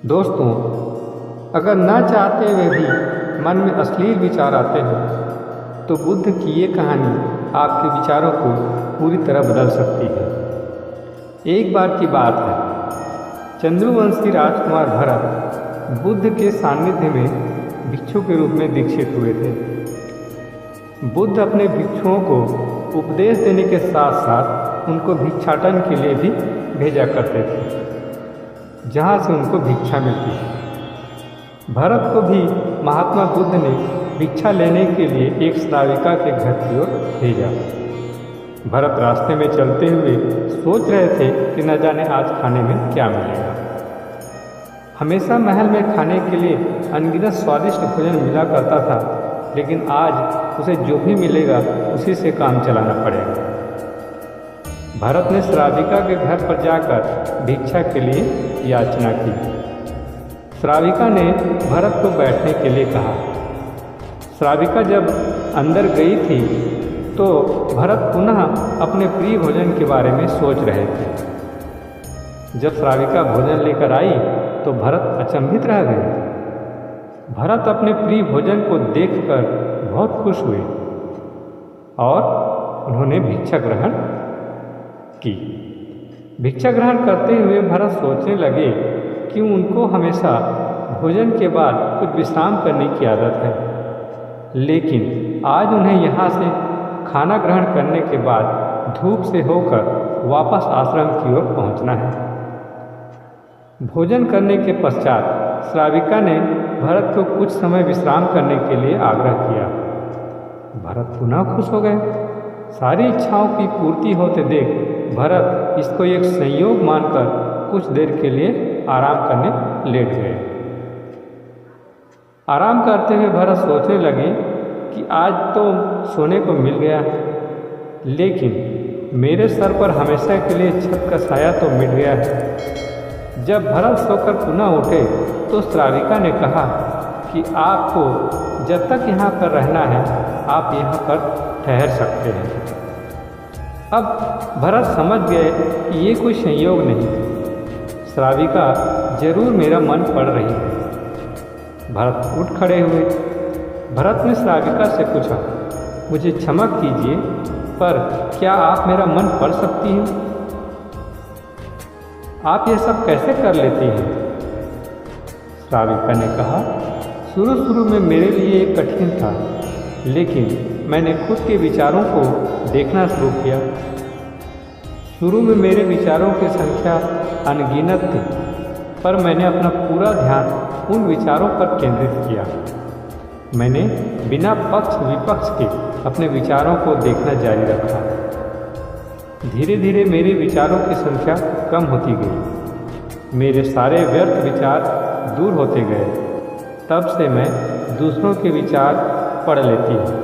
दोस्तों, अगर ना चाहते हुए भी मन में अश्लील विचार आते हो तो बुद्ध की ये कहानी आपके विचारों को पूरी तरह बदल सकती है। एक बार की बात है, चंद्रवंशी राजकुमार भरत बुद्ध के सानिध्य में भिक्षु के रूप में दीक्षित हुए थे। बुद्ध अपने भिक्षुओं को उपदेश देने के साथ साथ उनको भिक्षाटन के लिए भी भेजा करते थे, जहाँ से उनको भिक्षा मिलती थी। भरत को भी महात्मा बुद्ध ने भिक्षा लेने के लिए एक श्राविका के घर की ओर भेजा। भरत रास्ते में चलते हुए सोच रहे थे कि न जाने आज खाने में क्या मिलेगा। हमेशा महल में खाने के लिए अनगिनत स्वादिष्ट भोजन मिला करता था, लेकिन आज उसे जो भी मिलेगा उसी से काम चलाना पड़ेगा। भरत ने श्राविका के घर पर जाकर भिक्षा के लिए याचना की। श्राविका ने भरत को बैठने के लिए कहा। श्राविका जब अंदर गई थी तो भरत पुनः अपने प्रिय भोजन के बारे में सोच रहे थे। जब श्राविका भोजन लेकर आई तो भरत अचंभित रह गए। भरत अपने प्रिय भोजन को देखकर बहुत खुश हुए और उन्होंने भिक्षा ग्रहण की। भिक्षा ग्रहण करते हुए भरत सोचने लगे कि उनको हमेशा भोजन के बाद कुछ विश्राम करने की आदत है, लेकिन आज उन्हें यहाँ से खाना ग्रहण करने के बाद धूप से होकर वापस आश्रम की ओर पहुँचना है। भोजन करने के पश्चात श्राविका ने भरत को कुछ समय विश्राम करने के लिए आग्रह किया। भरत पुनः खुश हो गए। सारी इच्छाओं की पूर्ति होते देख भरत इसको एक संयोग मानकर कुछ देर के लिए आराम करने लेट गए। आराम करते हुए भरत सोचने लगे कि आज तो सोने को मिल गया, लेकिन मेरे सर पर हमेशा के लिए छत का साया तो मिट गया है। जब भरत सोकर पुनः उठे तो श्राविका ने कहा कि आपको जब तक यहाँ पर रहना है आप यहाँ पर ठहर सकते हैं। अब भरत समझ गए कि ये कोई संयोग नहीं, श्राविका जरूर मेरा मन पढ़ रही है। भरत उठ खड़े हुए। भरत ने श्राविका से पूछा, मुझे क्षमा कीजिए, पर क्या आप मेरा मन पढ़ सकती हैं? आप यह सब कैसे कर लेती हैं? श्राविका ने कहा, शुरू में मेरे लिए ये कठिन था, लेकिन मैंने खुद के विचारों को देखना शुरू किया। शुरू में मेरे विचारों की संख्या अनगिनत थी, पर मैंने अपना पूरा ध्यान उन विचारों पर केंद्रित किया। मैंने बिना पक्ष विपक्ष के अपने विचारों को देखना जारी रखा। धीरे धीरे मेरे विचारों की संख्या कम होती गई। मेरे सारे व्यर्थ विचार दूर होते गए। तब से मैं दूसरों के विचार पढ़ लेती हूँ।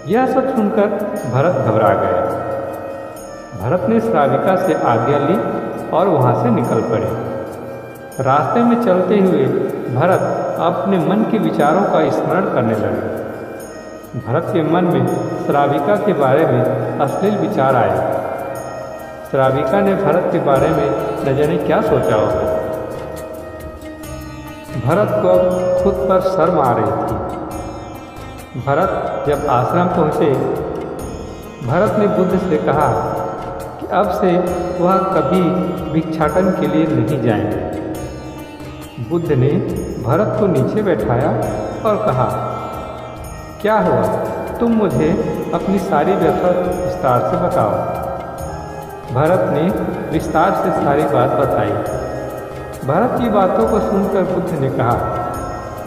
यह सब सुनकर भरत घबरा गए। भरत ने श्राविका से आज्ञा ली और वहाँ से निकल पड़े। रास्ते में चलते हुए भरत अपने मन के विचारों का स्मरण करने लगे। भरत के मन में श्राविका के बारे में अश्लील विचार आए। श्राविका ने भरत के बारे में न जाने क्या सोचा होगा। भरत को खुद पर शर्म आ रही थी। भरत जब आश्रम पहुँचे, भरत ने बुद्ध से कहा कि अब से वह कभी भिक्षाटन के लिए नहीं जाएंगे। बुद्ध ने भरत को नीचे बैठाया और कहा, क्या हुआ? तुम मुझे अपनी सारी व्यथा विस्तार से बताओ। भरत ने विस्तार से सारी बात बताई। भरत की बातों को सुनकर बुद्ध ने कहा,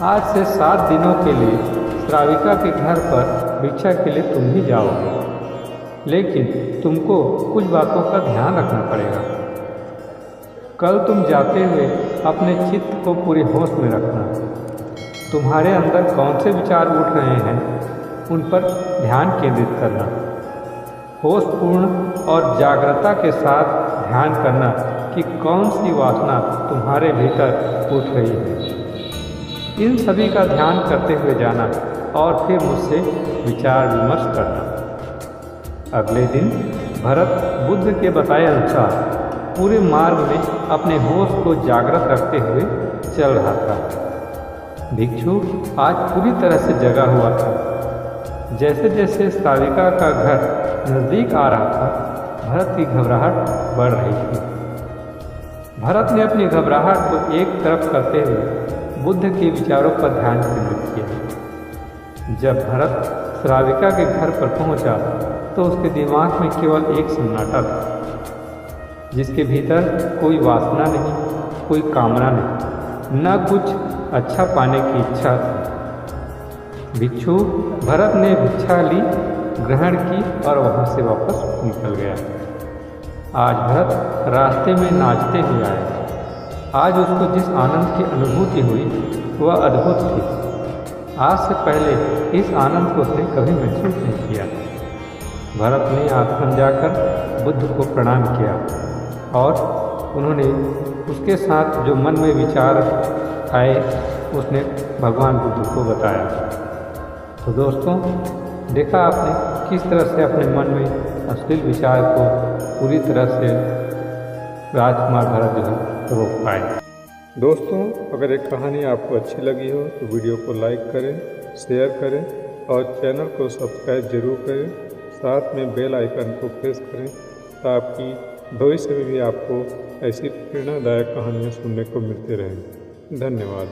आज से 7 दिनों के लिए श्राविका के घर पर भिक्षा के लिए तुम ही जाओगे, लेकिन तुमको कुछ बातों का ध्यान रखना पड़ेगा। कल तुम जाते हुए अपने चित्त को पूरे होश में रखना। तुम्हारे अंदर कौन से विचार उठ रहे हैं उन पर ध्यान केंद्रित करना। होशपूर्ण और जागरूकता के साथ ध्यान करना कि कौन सी वासना तुम्हारे भीतर उठ रही है। इन सभी का ध्यान करते हुए जाना और फिर मुझसे विचार विमर्श करना। अगले दिन भरत बुद्ध के बताए अनुसार पूरे मार्ग में अपने होश को जागृत रखते हुए चल रहा था। भिक्षु आज पूरी तरह से जगा हुआ था। जैसे जैसे श्राविका का घर नज़दीक आ रहा था, भरत की घबराहट बढ़ रही थी। भरत ने अपनी घबराहट को एक तरफ करते हुए बुद्ध के विचारों पर ध्यान केंद्रित किया। जब भरत श्राविका के घर पर पहुंचा तो उसके दिमाग में केवल एक सन्नाटा था, जिसके भीतर कोई वासना नहीं, कोई कामना नहीं, न कुछ अच्छा पाने की इच्छा थी। भिक्षु भरत ने भिक्षा ली, ग्रहण की और वहाँ से वापस निकल गया। आज भरत रास्ते में नाचते हुए आया। आज उसको जिस आनंद की अनुभूति हुई वह अद्भुत थी। आज से पहले इस आनंद को उसने कभी महसूस नहीं किया। भरत ने आंख जाकर बुद्ध को प्रणाम किया और उन्होंने उसके साथ जो मन में विचार आए उसने भगवान बुद्ध को बताया। तो दोस्तों, देखा आपने किस तरह से अपने मन में अश्लील विचार को पूरी तरह से राजकुमार भरत जो है रोक पाए। दोस्तों, अगर एक कहानी आपको अच्छी लगी हो तो वीडियो को लाइक करें, शेयर करें और चैनल को सब्सक्राइब जरूर करें। साथ में बेल आइकन को प्रेस करें ताकि भविष्य में भी आपको ऐसी प्रेरणादायक कहानियाँ सुनने को मिलती रहें। धन्यवाद।